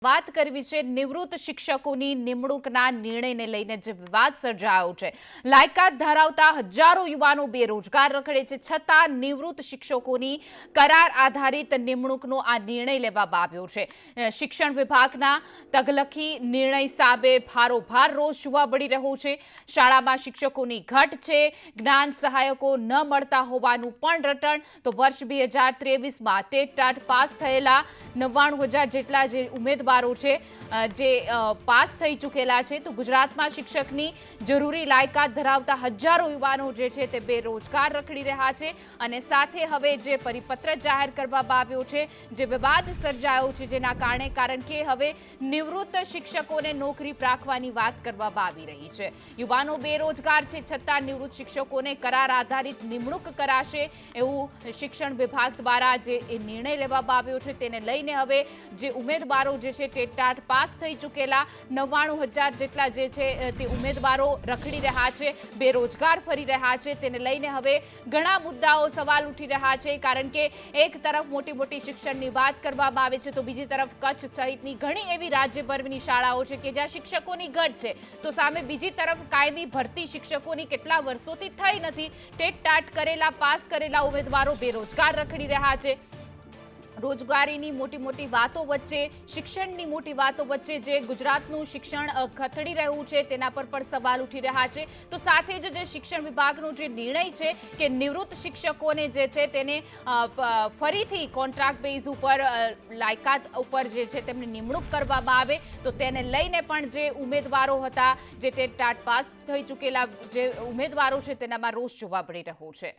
વાત કરવી છે નિવૃત્ત શિક્ષકોની નિમણૂકના નિર્ણયને લઈને જે વિવાદ સર્જાયો છે। લાયકાત ધરાવતા હજારો યુવાનો બેરોજગાર રખડે છે, છતાં નિવૃત્ત શિક્ષકોની કરાર આધારિત નિમણૂકનો આ નિર્ણય લેવામાં આવ્યો છે। શિક્ષણ વિભાગના તગલખી નિર્ણય સામે ભારોભાર રોષ જોવા મળી રહ્યો છે। શાળામાં શિક્ષકોની ઘટ છે, જ્ઞાન સહાયકો ન મળતા હોવાનું પણ રટણ। તો વર્ષ 2023માં ટેટ-ટાટ પાસ થયેલા 99,000 જેટલા જે ઉમેદવારો છે જે પાસ થઈ ચૂકેલા છે, તો ગુજરાતમાં શિક્ષકની જરૂરી લાયકાત ધરાવતા હજારો યુવાનો જે છે તે બેરોજગાર રખડી રહ્યા છે। અને સાથે હવે જે પરિપત્ર જાહેર કરવામાં આવ્યો છે, જે વિવાદ સર્જાયો છે, જેના કારણ કે હવે નિવૃત્ત શિક્ષકોને નોકરી રાખવાની વાત કરવામાં આવી રહી છે। યુવાનો બેરોજગાર છે, છતાં નિવૃત્ત શિક્ષકોને કરાર આધારિત નિમણૂક કરાશે એવું શિક્ષણ વિભાગ દ્વારા જે નિર્ણય લેવામાં આવ્યો છે, તેને લઈને હવે જે ઉમેદવારો જે છે ટેટ-ટાટ પાસ થઈ ચૂકેલા 99,000 જેટલા જે છે તે ઉમેદવારો રખડી રહ્યા છે, બેરોજગાર ફરી રહ્યા છે। તેને લઈને હવે ઘણા મુદ્દાઓ સવાલ ઉઠી રહ્યા છે, કારણ કે એક તરફ મોટી શિક્ષણની વાત કરવામાં આવે છે, તો બીજી તરફ કચ્છ સહિતની ઘણી એવી રાજ્યભરની શાળાઓ છે કે જ્યાં શિક્ષકોની ઘટ છે, તો સામે બીજી તરફ કાયમી ભરતી શિક્ષકોની કેટલા વર્ષોથી થઈ નથી। ટેટ-ટાટ કરેલા, પાસ કરેલા ઉમેદવારો બેરોજગાર રખડી રહ્યા છે। રોજગારીની મોટી વાતો વચ્ચે, શિક્ષણની મોટી વાતો વચ્ચે જે ગુજરાતનું શિક્ષણ ખથડી રહ્યું છે, તેના પર પણ સવાલ ઉઠી રહ્યા છે। તો સાથે જ જે શિક્ષણ વિભાગનો જે નિર્ણય છે કે નિવૃત્ત શિક્ષકોને જે છે તેને ફરીથી કોન્ટ્રાક્ટ બેઝ ઉપર લાયકાત ઉપર જે છે તેમની નિમણૂક કરવામાં આવે, તો તેને લઈને પણ જે ઉમેદવારો હતા, જે ટેટ-ટાટ પાસ થઈ ચૂકેલા જે ઉમેદવારો છે, તેનામાં રોષ જોવા મળી રહ્યો છે।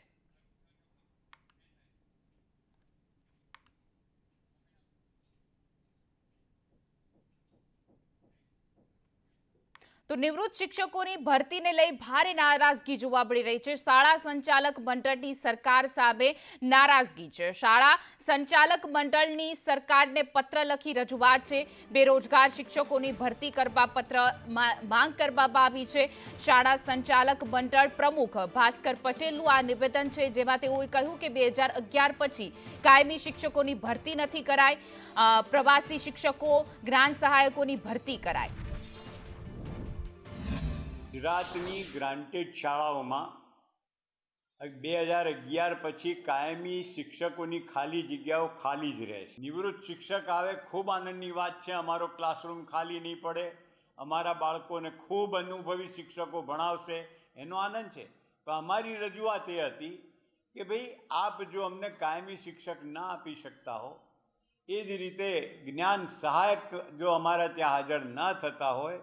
તો નિવૃત્ત શિક્ષકોની ભરતીને લઈ ભારે નારાજગી જોવા મળી રહી છે। શાળા સંચાલક મંડળની સરકાર સામે નારાજગી છે। શાળા સંચાલક મંડળની સરકારને પત્ર લખી રજૂઆત છે। બેરોજગાર શિક્ષકોની ભરતી કરવા પત્ર માંગ કરવામાં આવી છે। શાળા સંચાલક મંડળ પ્રમુખ ભાસ્કર પટેલનું આ નિવેદન છે, જેમાં તેઓએ કહ્યું કે 2011 પછી કાયમી શિક્ષકોની ભરતી નથી કરાઈ, પ્રવાસી શિક્ષકો, જ્ઞાન સહાયકોની ભરતી કરાય। ગુજરાતની ગ્રાન્ટેડ શાળાઓમાં 2011 પછી કાયમી શિક્ષકોની ખાલી જગ્યાઓ ખાલી જ રહે છે। નિવૃત્ત શિક્ષક આવે, ખૂબ આનંદની વાત છે, અમારો ક્લાસરૂમ ખાલી નહીં પડે, અમારા બાળકોને ખૂબ અનુભવી શિક્ષકો ભણાવશે, એનો આનંદ છે। પણ અમારી રજૂઆત એ હતી કે ભાઈ આપ જો અમને કાયમી શિક્ષક ના આપી શકતા હો, એ જ રીતે જ્ઞાન સહાયક જો અમારા ત્યાં હાજર ન થતા હોય,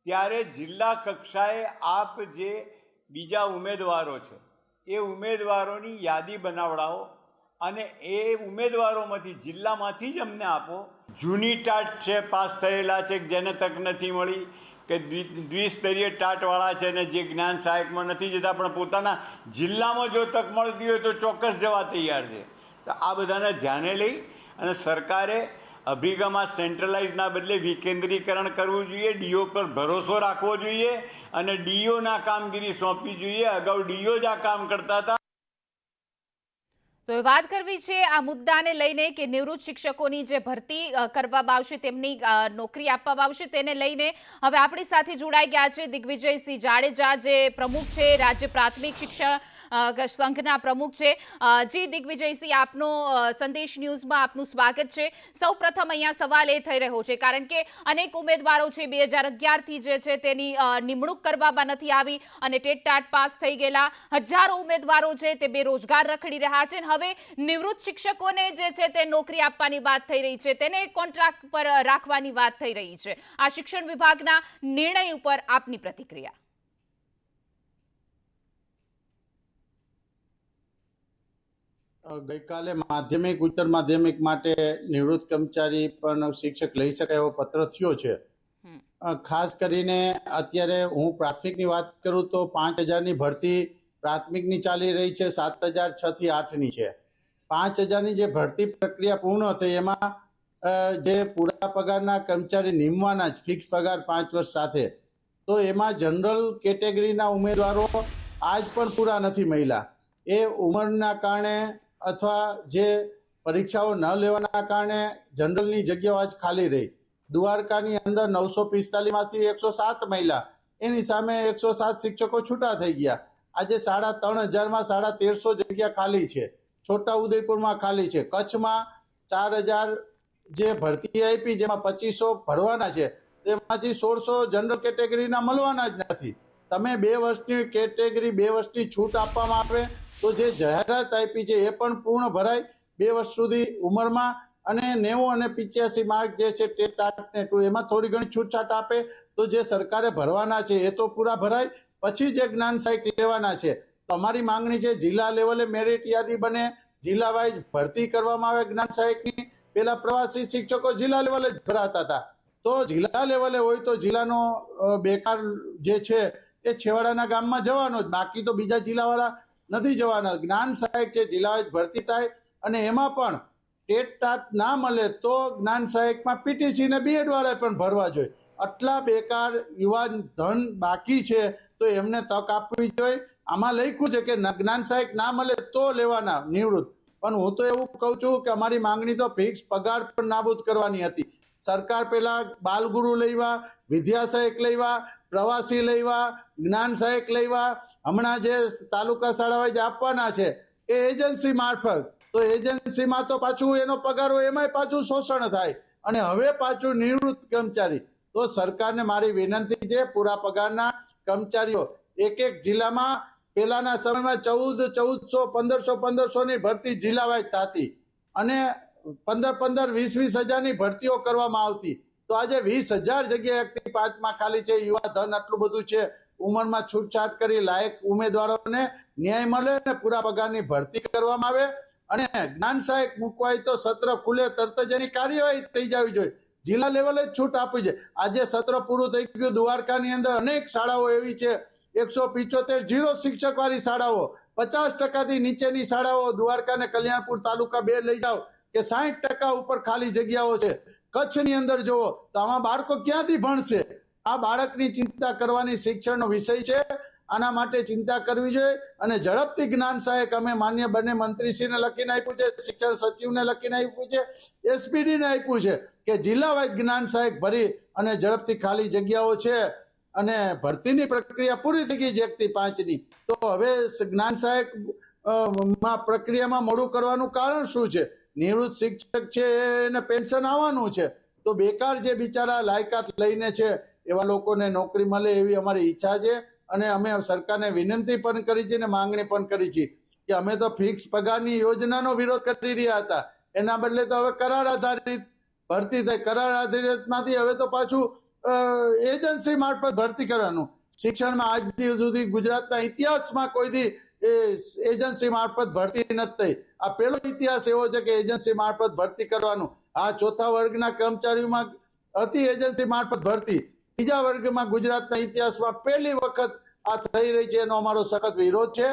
ત્યારે જિલ્લા કક્ષાએ આપ જે બીજા ઉમેદવારો છે એ ઉમેદવારોની યાદી બનાવડાવો અને એ ઉમેદવારોમાંથી જિલ્લામાંથી જ અમને આપો। જૂની ટાટ છે, પાસ થયેલા છે, જેને તક નથી મળી, કે દ્વિસ્તરીય ટાટવાળા છે ને જે જ્ઞાન સહાયકમાં નથી જતા પણ પોતાના જિલ્લામાં જો તક મળતી હોય તો ચોક્કસ જવા તૈયાર છે। તો આ બધાને ધ્યાને લઈ અને સરકારે અભિગમમાં સેન્ટ્રલાઇઝના બદલે વિકેન્દ્રીકરણ કરવું જોઈએ, ડીઓ પર ભરોસો રાખવો જોઈએ અને ડીઓના કામગીરી સોંપવી જોઈએ। અગાઉ ડીઓ જ આ કામ કરતા હતા। તો એ વાત કરવી છે આ મુદ્દાને લઈને કે નિવૃત્ત શિક્ષકોની જે ભરતી કરવામાં આવશે, તેમની નોકરી આપવામાં આવશે, તેને લઈને હવે આપણી સાથે જોડાઈ ગયા છે દિગ્વિજયસિંહ જાડેજા, જે પ્રમુખ છે રાજ્ય પ્રાથમિક શિક્ષણ સંઘના પ્રમુખ છે। જી દિગ્વિજયસિંહ, આપનો સંદેશ ન્યૂઝમાં આપનું સ્વાગત છે। સૌ પ્રથમ અહીંયા સવાલ એ થઈ રહ્યો છે, કારણ કે અનેક ઉમેદવારો છે 2011થી જે છે તેની નિમણૂક કરવામાં નથી આવી અને ટેટ-ટાટ પાસ થઈ ગયેલા હજારો ઉમેદવારો છે તે બેરોજગાર રખડી રહ્યા છે। હવે નિવૃત્ત શિક્ષકોને જે છે તે નોકરી આપવાની વાત થઈ રહી છે, તેને કોન્ટ્રાક્ટ પર રાખવાની વાત થઈ રહી છે। આ શિક્ષણ વિભાગના નિર્ણય ઉપર આપની પ્રતિક્રિયા? ગઈકાલે માધ્યમિક, ઉચ્ચતર માધ્યમિક માટે નિવૃત્ત કર્મચારી પણ શિક્ષક લઈ શકાય એવો પત્ર થયો છે। ખાસ કરીને અત્યારે હું પ્રાથમિકની વાત કરું તો 5,000ની ભરતી પ્રાથમિકની ચાલી રહી છે, 7,006 થી 8ની છે। 5,000ની જે ભરતી પ્રક્રિયા પૂર્ણ થઈ, એમાં જે પૂરા પગારના કર્મચારી નીમવાના જ, ફિક્સ પગાર 5 વર્ષ સાથે, તો એમાં જનરલ કેટેગરીના ઉમેદવારો આજ પણ પૂરા નથી મળ્યા। એ ઉંમરના કારણે અથવા જે પરીક્ષાઓ ન લેવાના કારણે જનરલની જગ્યાઓ આજ ખાલી રહી। દ્વારકાની અંદર 945 માંથી 107 મહિલા, એની સામે 107 શિક્ષકો છૂટા થઈ ગયા. આજે 3,500 માં 1,350 જગ્યા ખાલી છે. છોટાઉદેપુરમાં ખાલી છે. કચ્છમાં 4,000 જે ભરતી આપી, જેમાં 2500 ભરવાના છે, તેમાંથી 1600 જનરલ કેટેગરીના મળવાના જ નથી. તમે 2 વર્ષની કેટેગરી 2 વર્ષની છૂટ આપવામાં આવે તો જે જાહેરાત આપી છે એ પણ પૂર્ણ ભરાય 2 વર્ષ સુધી ઉંમરમાં, અને 90 અને 85 માર્ક જે છે ટેટ ટાટ ને ટુ, એમાં થોડી ઘણી છૂટછાટ આપે તો જે સરકારે ભરવાના છે એ તો પૂરા ભરાય, પછી જે જ્ઞાન સહાયક લેવાના છે. તો અમારી માંગણી છે જિલ્લા લેવલે મેરિટ યાદી બને, જિલ્લા વાઇઝ ભરતી કરવામાં આવે જ્ઞાન સહાયકની. પેલા પ્રવાસી શિક્ષકો જિલ્લા લેવલે જ ભરાતા હતા, તો જિલ્લા લેવલે હોય તો જિલ્લાનો બેકાર જે છે એ છેવાડાના ગામમાં જવાનો જ, બાકી તો બીજા જિલ્લાવાળા નથી જવાના. જ્ઞાન સહાયક છે જિલ્લા વાઇઝ ભરતી થાય, અને એમાં પણ ટેટ ટાટ ના મળે તો જ્ઞાન સહાયકમાં પીટીસી ને બીએડ વાળા પણ ભરવા જોઈએ. આટલા બેકાર યુવાન ધન બાકી છે તો એમને તક આપવી જોઈએ. આમાં લખ્યું છે કે જ્ઞાન સહાયક ના મળે તો લેવાના નિવૃત્ત, પણ હું તો એવું કહું છું કે અમારી માંગણી તો ફિક્સ પગાર પણ નાબૂદ કરવાની હતી. સરકાર પેલા બાલગુરુ લેવા, વિદ્યા સહાયક લેવા, પ્રવાસી લેવા, જ્ઞાન સહાયક લેવા, હમણાં જે તાલુકા શાળાઓ જે આપવાના છે એ એજન્સી મારફત, તો એજન્સીમાં તો પાછું એનો પગાર હોય એમાંય પાછું શોષણ થાય, અને હવે પાછું નિવૃત્ત કર્મચારી. તો સરકારને મારી વિનંતી છે, પૂરા પગારના કર્મચારીઓ એક જિલ્લામાં પેલાના સમયમાં 1400-1500 ની ભરતી જિલ્લા વાઇઝ થતી, અને 15,000-20,000 હજારની ભરતીઓ કરવામાં આવતી. તો આજે 20,000 જગ્યાએ 1 થી 5 માં ખાલી છે. યુવા ધન આટલું બધું છે, ઉંમરમાં છૂટછાટ કરી લાયક ઉમેદવારોને ન્યાય મળે અને પૂરા પગારની ભરતી કરવામાં આવે. અને જ્ઞાન સહાયક મૂકવાય તો સત્ર ખુલે તરત જ એની કાર્યવાહી થઈ જવી જોઈએ. જિલ્લા લેવલે જ છૂટ આપવી છે. આજે સત્ર પૂરું થઈ ગયું, દ્વારકાની અંદર અનેક શાળાઓ એવી છે, 175 0 શિક્ષક વાળી શાળાઓ, 50% નીચેની શાળાઓ, દ્વારકા ને કલ્યાણપુર તાલુકા 2 લઈ જાઓ કે 60% ઉપર ખાલી જગ્યાઓ છે. કચ્છની અંદર જુઓ તો આમાં બાળકો ક્યાંથી ભણશે? આ બાળકની ચિંતા કરવાની શિક્ષણનો વિષય છે. આના માટે ચિંતા કરવી જોઈએ, અને ઝડપથી જ્ઞાન સહાયક અમે માન્ય બંને મંત્રીશ્રીને લખીને આપ્યું છે, શિક્ષણ સચિવને લખીને આપ્યું છે, એસપીડીને આપ્યું છે કે જિલ્લા વાઇઝ જ્ઞાન સહાયક ભરી અને ઝડપથી ખાલી જગ્યાઓ છે, અને ભરતીની પ્રક્રિયા પૂરી થઈ ગઈ છે 1 થી 5 ની. તો હવે જ્ઞાન સહાયક પ્રક્રિયામાં મોડું કરવાનું કારણ શું છે? નિવૃત્ત શિક્ષક છે એને પેન્શન આવવાનું છે, તો બેકાર જે બિચારા લાયકાત લઈને છે એવા લોકોને નોકરી મળે એવી અમારી ઈચ્છા છે. અને અમે સરકારને વિનંતી પણ કરી છે અને માંગણી પણ કરી છે કે અમે તો ફિક્સ પગારની યોજનાનો વિરોધ કરી રહ્યા હતા, એના બદલે તો હવે કરાર આધારિત ભરતી થાય. કરાર આધારિતમાંથી હવે તો પાછું એજન્સી મારફત ભરતી કરવાનું. શિક્ષણમાં આજ સુધી ગુજરાતના ઇતિહાસમાં કોઈ દી એજન્સી મારફત ભરતી નથી થઈ. આ પહેલો ઇતિહાસ એવો છે કે એજન્સી મારફત ભરતી કરવાનું. આ 4થા વર્ગના કર્મચારીઓમાં હતી એજન્સી મારફત ભરતી, 3જા વર્ગમાં ગુજરાતના ઇતિહાસમાં પહેલી વખત આ થઈ રહી છે. એનો અમારો સખત વિરોધ છે.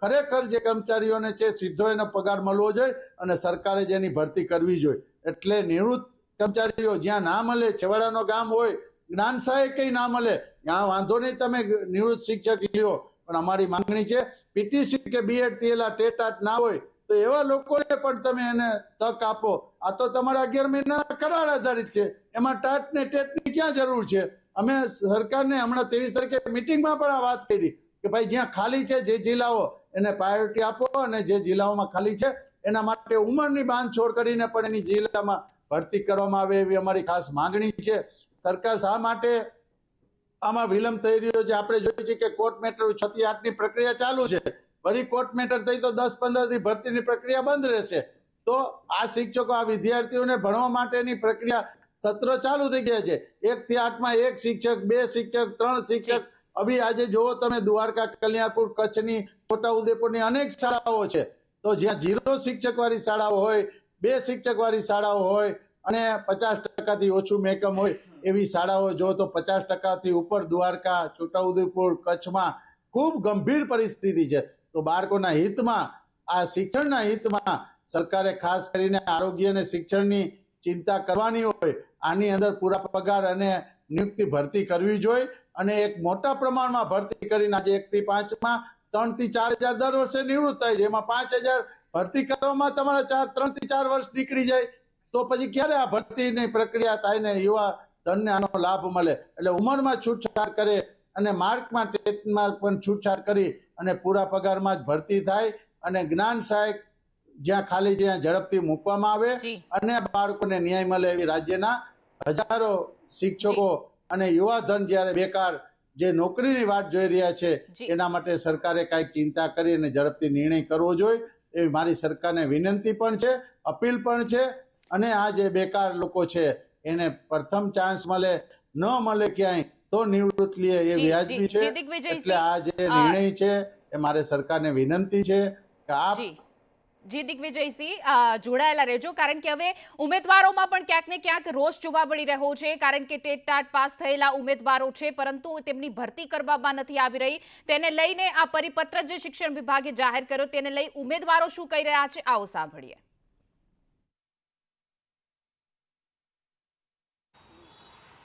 ખરેખર જે કર્મચારીઓને છે સીધો એનો પગાર મળવો જોઈએ, અને સરકારે જેની ભરતી કરવી જોઈએ. એટલે નિવૃત્ત કર્મચારીઓ જ્યાં ના મળે, છેવાડાનો ગામ હોય, જ્ઞાન સહાયક ના મળે, ત્યાં વાંધો નહીં, તમે નિવૃત્ત શિક્ષક લ્યો, પણ અમારી માંગણી છે પીટીસી કે બીએડ થયેલા ટેટ ટાટ ના હોય તો એવા લોકોને પણ તમે એને તક આપો. આ તો તમારા 11 મહિના કરાર આધારિત છે, એમાં ટાટ ને ટેટની ક્યાં જરૂર છે? અમે સરકારને હમણાં 23 તારીખે મિટિંગમાં પણ આ વાત કરી કે ભાઈ જ્યાં ખાલી છે જે જિલ્લાઓ એને પ્રાયોરિટી આપો, અને જે જિલ્લાઓમાં ખાલી છે એના માટે ઉંમરની બાંધછોડ કરીને પણ એની જિલ્લામાં ભરતી કરવામાં આવે એવી અમારી ખાસ માંગણી છે. સરકાર શા માટે આમાં વિલંબ થઈ રહ્યો છે? આપણે જોયું છે કે કોર્ટ મેટર 6 થી 8 ની પ્રક્રિયા ચાલુ છે, ફરી કોર્ટ મેટર થઈ તો 10-15 થી ભરતીની પ્રક્રિયા બંધ રહેશે. તો આ શિક્ષકો, આ વિદ્યાર્થીઓને ભણવા માટેની પ્રક્રિયા સત્ર ચાલુ થઈ ગયા છે. 1 થી 8 માં 1 શિક્ષક, 2 શિક્ષક, 3 શિક્ષક. અભી આજે જોવો તમે દ્વારકા, કલ્યાણપુર, કચ્છની, છોટાઉદેપુરની અનેક શાળાઓ છે, તો જ્યાં 0 શિક્ષક વાળી શાળાઓ હોય, 2 શિક્ષક વાળી શાળાઓ હોય, અને 50% ઓછું મેકમ હોય એવી શાળાઓ જો તો 50% ઉપર દ્વારકા, છોટાઉદેપુર, કચ્છમાં ખૂબ ગંભીર પરિસ્થિતિ છે. તો બાળકોના હિતમાં, આ શિક્ષણના હિતમાં સરકારે ખાસ કરીને આરોગ્ય અને શિક્ષણની ચિંતા કરવાની હોય. આની અંદર પૂરા પગાર અને નિયુક્તિ ભરતી કરવી જોઈએ, અને એક મોટા પ્રમાણમાં ભરતી કરીને આજે 1 થી 5 માં 3 થી 4 હજાર દર વર્ષે નિવૃત્ત થાય છે, એમાં 5,000 ભરતી કરવામાં તમારા 3 થી 4 વર્ષ નીકળી જાય, તો પછી ક્યારે આ ભરતીની પ્રક્રિયા થાય ને યુવા તમને આનો લાભ મળે. એટલે ઉંમરમાં છૂટછાટ કરે અને માર્કમાં ટેટમાં પણ છૂટછાટ કરી અને પૂરા પગારમાં જ ભરતી થાય અને જ્ઞાન સહાયક જ્યાં ખાલી ત્યાં ઝડપથી મૂકવામાં આવે જી. અને બાળકોને ન્યાય મળે એવી રાજ્યના હજારો શિક્ષકો અને યુવાધન જ્યારે બેકાર જે નોકરીની વાટ જોઈ રહ્યા છે જી. એના માટે સરકારે કાંઈક ચિંતા કરી અને ઝડપથી નિર્ણય કરવો જોઈએ એવી મારી સરકારને વિનંતી પણ છે, અપીલ પણ છે. અને આ જે બેકાર લોકો છે એને પ્રથમ ચાન્સ મળે, ન મળે ક્યાંય તો નિવૃત્ત લે એ જી, વ્યાજબી જી, છે. જી, દિગ્વિજયસિંહ, એટલે આ જે નિર્ણય છે એ મારે સરકારને વિનંતી છે કે આપ જી જી દિગ્વિજયસિંહ, જોડાયેલા રહેજો, કારણ કે હવે ઉમેદવારોમાં પણ ક્યાંક ને ક્યાંક રોષ જોવા મળી રહ્યો છે, કારણ કે ટેટ ટાટ પાસ થયેલા ઉમેદવારો છે પરંતુ તેમની ભરતી કરવામાં નથી આવી રહી. તેને લઈને આ પરિપત્ર જે શિક્ષણ વિભાગે જાહેર કર્યો તેને લઈ ઉમેદવારો શું કહી રહ્યા છે, આવો સાંભળીએ.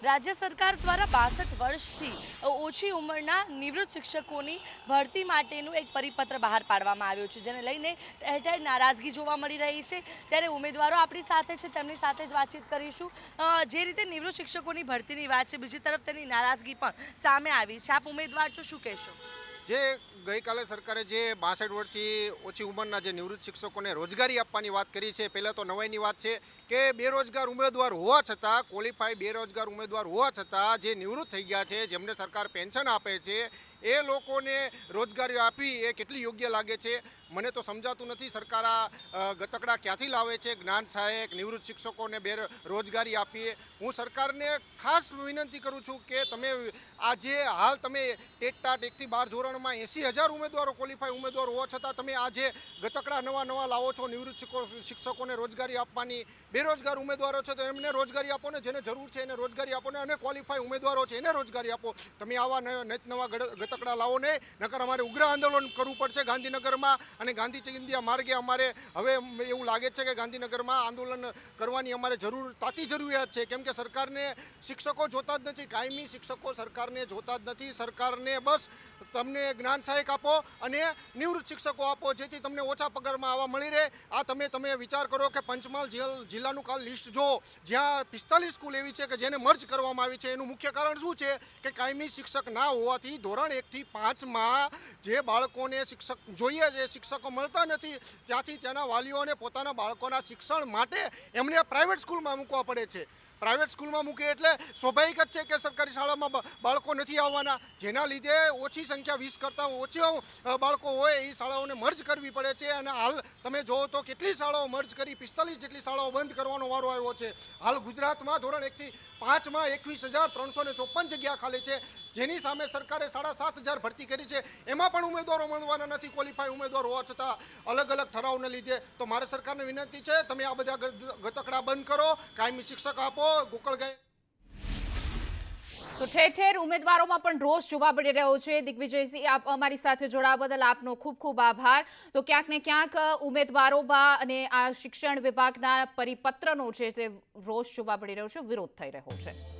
રાજ્ય સરકાર દ્વારા 62 વર્ષથી ઓછી ઉંમરના નિવૃત્ત શિક્ષકોની ભરતી માટેનું એક પરિપત્ર બહાર પાડવામાં આવ્યું છે, જેને લઈને ઠેર ઠેર નારાજગી જોવા મળી રહી છે. ત્યારે ઉમેદવારો આપણી સાથે છે, તેમની સાથે જ વાતચીત કરીશું. જે રીતે નિવૃત્ત શિક્ષકોની ભરતીની વાત છે, બીજી તરફ તેની નારાજગી પણ સામે આવી છે. આપ ઉમેદવાર છો, શું કહેશો? જે ગઈકાલે સરકારે જે 62 વર્ષથી ઓછી ઉંમરના જે નિવૃત્ત શિક્ષકોને રોજગારી આપવાની વાત કરી છે, પહેલાં તો નવાઈની વાત છે કે બેરોજગાર ઉમેદવાર હોવા છતાં, ક્વોલિફાઈ બેરોજગાર ઉમેદવાર હોવા છતાં જે નિવૃત્ત થઈ ગયા છે, જેમને સરકાર પેન્શન આપે છે, એ લોકોને રોજગારી આપી એ કેટલી યોગ્ય લાગે છે મને તો સમજાતું નથી. સરકાર આ ગતકડા ક્યાંથી લાવે છે? જ્ઞાન સહાયક નિવૃત્ત શિક્ષકોને રોજગારી આપીએ. હું સરકારને ખાસ વિનંતી કરું છું કે તમે આજે હાલ તમે ટેટ ટાટ 1 થી 12 ધોરણમાં 80,000 ઉમેદવારો ક્વોલિફાઈ ઉમેદવારો હોવા છતાં તમે આજે ગતકડા નવા લાવો છો નિવૃત્ત શિક્ષકોને રોજગારી આપવાની. બેરોજગાર ઉમેદવારો છે તો એમને રોજગારી આપો ને, જેને જરૂર છે એને રોજગારી આપો ને, અને ક્વોલિફાઈ ઉમેદવારો છે એને રોજગારી આપો. તમે આવા નવા ગતકડા લાવો નહીં, નકર અમારે ઉગ્ર આંદોલન કરવું પડશે ગાંધીનગરમાં. અને ગાંધી ચિંધ્યા માર્ગે અમારે હવે એવું લાગે છે કે ગાંધીનગરમાં આંદોલન કરવાની અમારે તાતી જરૂરિયાત છે, કેમ કે સરકારને શિક્ષકો જોતા જ નથી, કાયમી શિક્ષકો સરકારને જોતા જ નથી. સરકારને બસ તમને જ્ઞાન સહાયક આપો અને નિવૃત્ત શિક્ષકો આપો, જેથી તમને ઓછા પગારમાં આવા મળી રહે. આ તમે વિચાર કરો કે પંચમહાલ જિલ્લાનું કાલ લિસ્ટ જો, જ્યાં 45 સ્કૂલ એવી છે કે જેને મર્જ કરવામાં આવી છે. એનું મુખ્ય કારણ શું છે કે કાયમી શિક્ષક ના હોવાથી ધોરણ 1 થી 5માં જે બાળકોને શિક્ષક જોઈએ છે, શિક્ષકો મળતા નથી, ત્યાંથી તેના વાલીઓને પોતાના બાળકોના શિક્ષણ માટે એમને પ્રાઇવેટ સ્કૂલમાં મૂકવા પડે છે. પ્રાઇવેટ સ્કૂલમાં મૂકે એટલે સ્વાભાવિક જ છે કે સરકારી શાળામાં બાળકો નથી આવવાના, જેના લીધે ઓછી સંખ્યા 20 કરતાં ઓછી બાળકો હોય એ શાળાઓને મર્જ કરવી પડે છે. અને હાલ તમે જોવો તો કેટલી શાળાઓ મર્જ કરી 45 જેટલી શાળાઓ બંધ કરવાનો વારો આવ્યો છે. હાલ ગુજરાતમાં ધોરણ 1 થી 5માં 21,354 જગ્યા ખાલી છે, જેની સામે સરકારે 7,500 ભરતી કરી છે. એમાં પણ ઉમેદવારો મળવાના નથી ક્વોલિફાઈ ઉમેદવાર હોવા છતાં, અલગ અલગ ઠરાવને લીધે. તો મારે સરકારને વિનંતી છે, તમે આ બધા ગતકડા બંધ કરો, કાયમી શિક્ષક આપો. ગોકળગાય તો ઠેર ઠેર ઉમેદવારોમાં પણ રોષ જોવા મળી રહ્યો છે. દિગ્વિજયસિંહ, આપ અમારી સાથે જોડાવા બદલ આપનો ખૂબ ખૂબ આભાર. તો ક્યાંક ને ક્યાંક ઉમેદવારોમાં અને આ શિક્ષણ વિભાગના પરિપત્રનો છે તે રોષ જોવા મળી રહ્યો છે, વિરોધ થઈ રહ્યો છે.